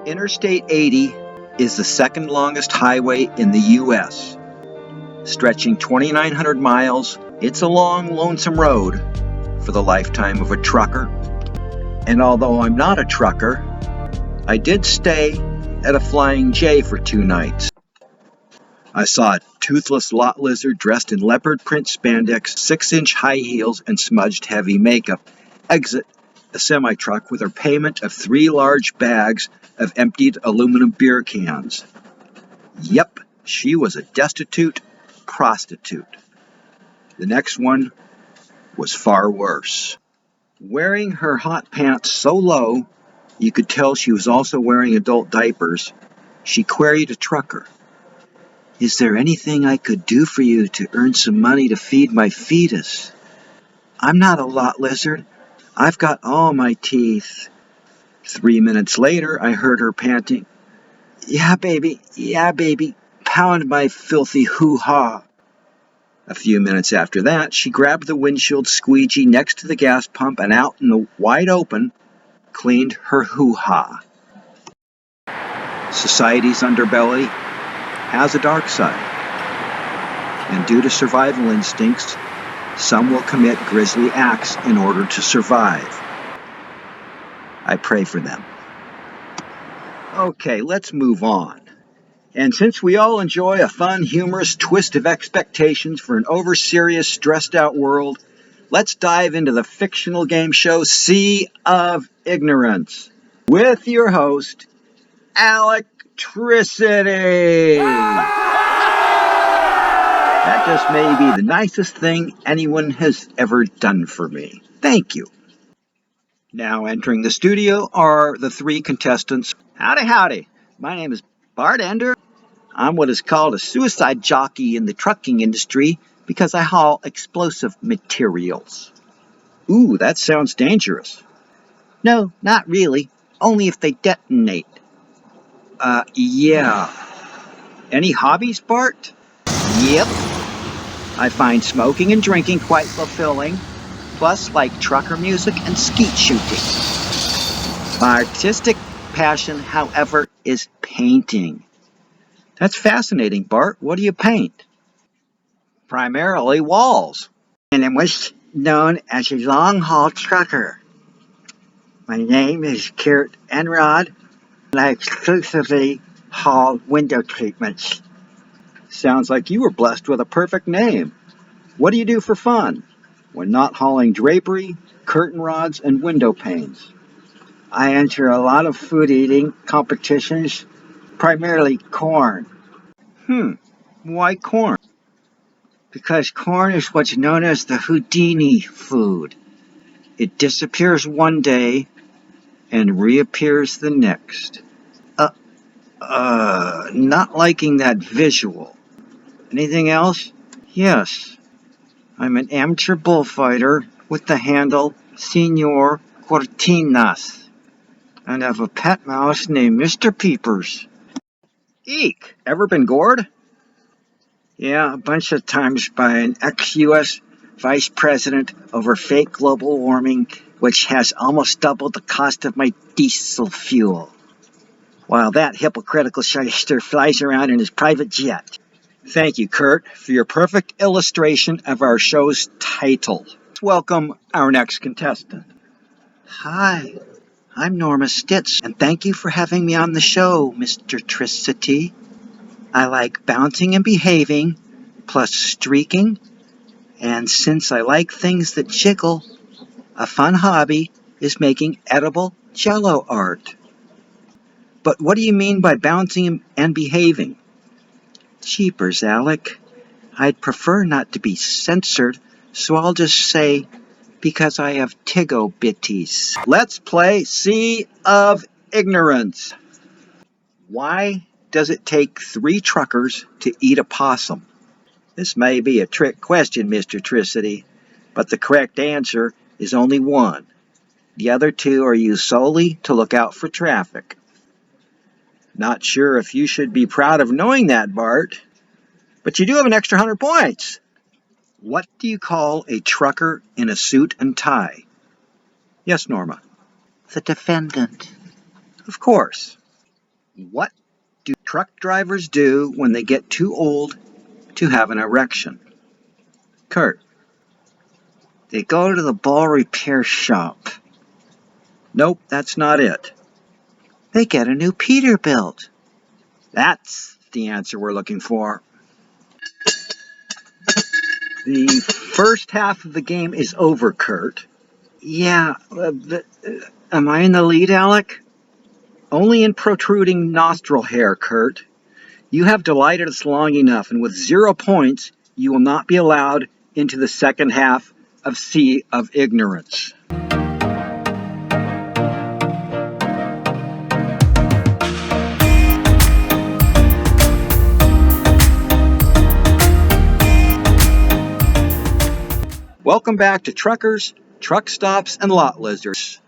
Interstate 80 is the second longest highway in the U.S. Stretching 2,900 miles, it's a long, lonesome road for the lifetime of a trucker. And although I'm not a trucker, I did stay at a Flying J for 2 nights. I saw a toothless lot lizard dressed in leopard print spandex, 6-inch high heels, and smudged heavy makeup exit a semi-truck with her payment of 3 large bags of emptied aluminum beer cans. Yep, she was a destitute prostitute. The next one was far worse. Wearing her hot pants so low, you could tell she was also wearing adult diapers, she queried a trucker. "Is there anything I could do for you to earn some money to feed my fetus?" "I'm not a lot lizard. I've got all my teeth." 3 minutes later, I heard her panting, yeah, baby, pound my filthy hoo-ha." A few minutes after that, she grabbed the windshield squeegee next to the gas pump and out in the wide open, cleaned her hoo-ha. Society's underbelly has a dark side, and due to survival instincts, some will commit grisly acts in order to survive. I pray for them. Okay, let's move on. And since we all enjoy a fun, humorous twist of expectations for an over-serious, stressed-out world, let's dive into the fictional game show Sea of Ignorance with your host, Electricity. That just may be the nicest thing anyone has ever done for me. Thank you. Now entering the studio are the 3 contestants. Howdy. My name is Bart Ender. I'm what is called a suicide jockey in the trucking industry because I haul explosive materials. Ooh, that sounds dangerous. No, not really. Only if they detonate. Yeah. Any hobbies, Bart? Yep. I find smoking and drinking quite fulfilling, plus like trucker music and skeet shooting. My artistic passion, however, is painting. That's fascinating, Bart. What do you paint? Primarily walls. And I was known as a long-haul trucker. My name is Kurt Enrod, and I exclusively haul window treatments. Sounds like you were blessed with a perfect name. What do you do for fun when not hauling drapery, curtain rods, and window panes? I enter a lot of food eating competitions, primarily corn. Why corn? Because corn is what's known as the Houdini food. It disappears one day and reappears the next. Not liking that visual. Anything else? Yes. I'm an amateur bullfighter with the handle Senor Cortinas. And I have a pet mouse named Mr. Peepers. Eek! Ever been gored? Yeah, a bunch of times by an ex-U.S. vice president over fake global warming, which has almost doubled the cost of my diesel fuel. While that hypocritical shyster flies around in his private jet. Thank you, Kurt, for your perfect illustration of our show's title. Let's welcome our next contestant. Hi, I'm Norma Stitz, and thank you for having me on the show, Mr. Tricity. I like bouncing and behaving, plus streaking, and since I like things that jiggle, a fun hobby is making edible Jell-O art. But what do you mean by bouncing and behaving? Jeepers, Alec. I'd prefer not to be censored, so I'll just say, because I have Tiggo bitties. Let's play Sea of Ignorance. Why does it take 3 truckers to eat a possum? This may be a trick question, Mr. Tricity, but the correct answer is only 1. The other 2 are used solely to look out for traffic. Not sure if you should be proud of knowing that, Bart, but you do have an extra 100 points. What do you call a trucker in a suit and tie? Yes, Norma. The defendant. Of course. What do truck drivers do when they get too old to have an erection? Kurt. They go to the ball repair shop. Nope, that's not it. They get a new Peterbilt. That's the answer we're looking for. The first half of the game is over, Kurt. Yeah, am I in the lead, Alec? Only in protruding nostril hair, Kurt. You have delighted us long enough, and with 0 points, you will not be allowed into the second half of Sea of Ignorance. Welcome back to Truckers, Truck Stops, and Lot Lizards.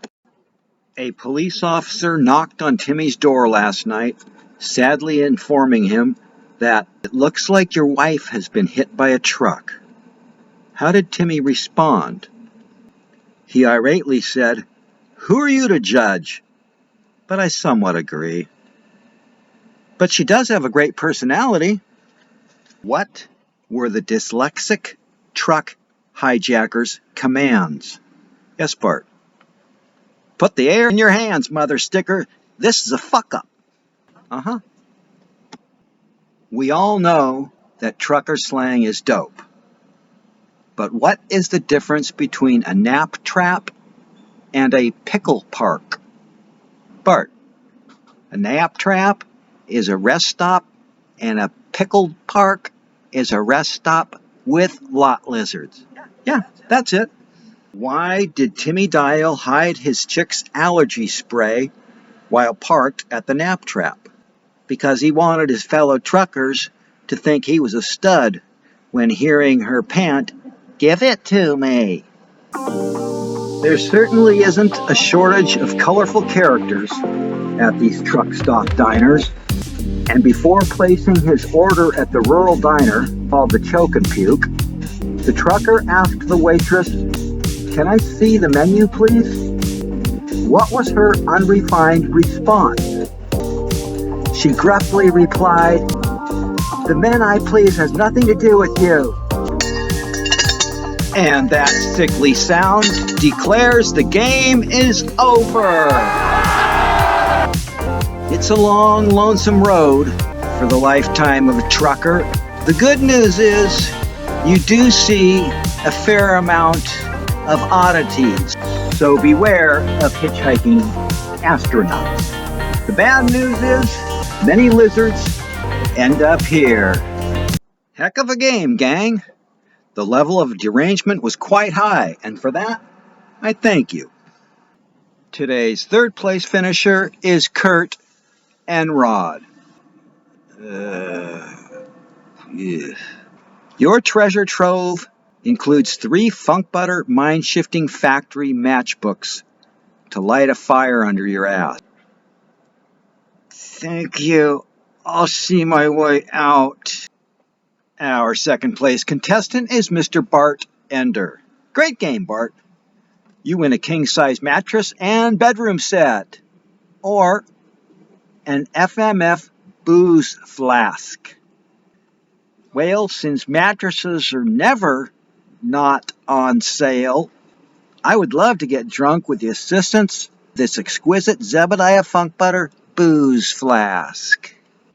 A police officer knocked on Timmy's door last night, sadly informing him that it looks like your wife has been hit by a truck. How did Timmy respond? He irately said, "Who are you to judge?" But I somewhat agree. But she does have a great personality. What were the dyslexic truck hijackers' commands? Yes, Bart. Put the air in your hands, mother sticker. This is a fuck-up. Uh-huh. We all know that trucker slang is dope. But what is the difference between a nap trap and a pickle park? Bart, a nap trap is a rest stop, and a pickle park is a rest stop with lot lizards. Yeah, that's it. Why did Timmy Dial hide his chick's allergy spray while parked at the nap trap? Because he wanted his fellow truckers to think he was a stud when hearing her pant, "Give it to me." There certainly isn't a shortage of colorful characters at these truck stop diners. And before placing his order at the rural diner called the Choke and Puke, the trucker asked the waitress, "Can I see the menu, please?" What was her unrefined response? She gruffly replied, "The men I please has nothing to do with you." And that sickly sound declares the game is over. It's a long, lonesome road for the lifetime of a trucker. The good news is you do see a fair amount of oddities, so beware of hitchhiking astronauts. The bad news is many lizards end up here. Heck of a game, gang. The level of derangement was quite high, and for that, I thank you. Today's third place finisher is Kurt and Rod. Yeah. Your treasure trove includes 3 Funkbutter mind-shifting factory matchbooks to light a fire under your ass. Thank you. I'll see my way out. Our second place contestant is Mr. Bart Ender. Great game, Bart. You win a king-size mattress and bedroom set. Or an FMF booze flask. Well, since mattresses are never not on sale, I would love to get drunk with the assistance of this exquisite Zebidiah Funkbutter booze flask.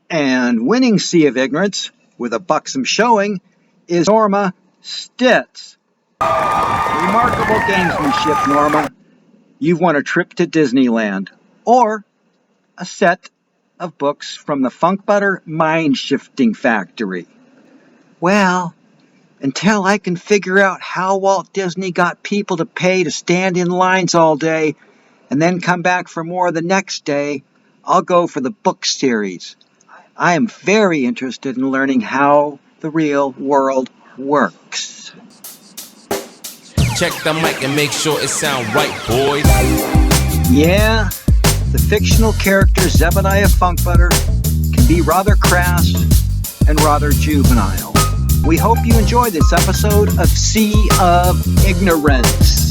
And winning Sea of Ignorance with a buxom showing is Norma Stitz. Remarkable gamesmanship, Norma. You've won a trip to Disneyland, or a set of books from the Funkbutter Mind-Shifting Factory. Well, until I can figure out how Walt Disney got people to pay to stand in lines all day and then come back for more the next day, I'll go for the book series. I am very interested in learning how the real world works. Check the mic and make sure it sound right, boys. Yeah, the fictional character Zebidiah Funkbutter can be rather crass and rather juvenile. We hope you enjoyed this episode of Sea of Ignorance.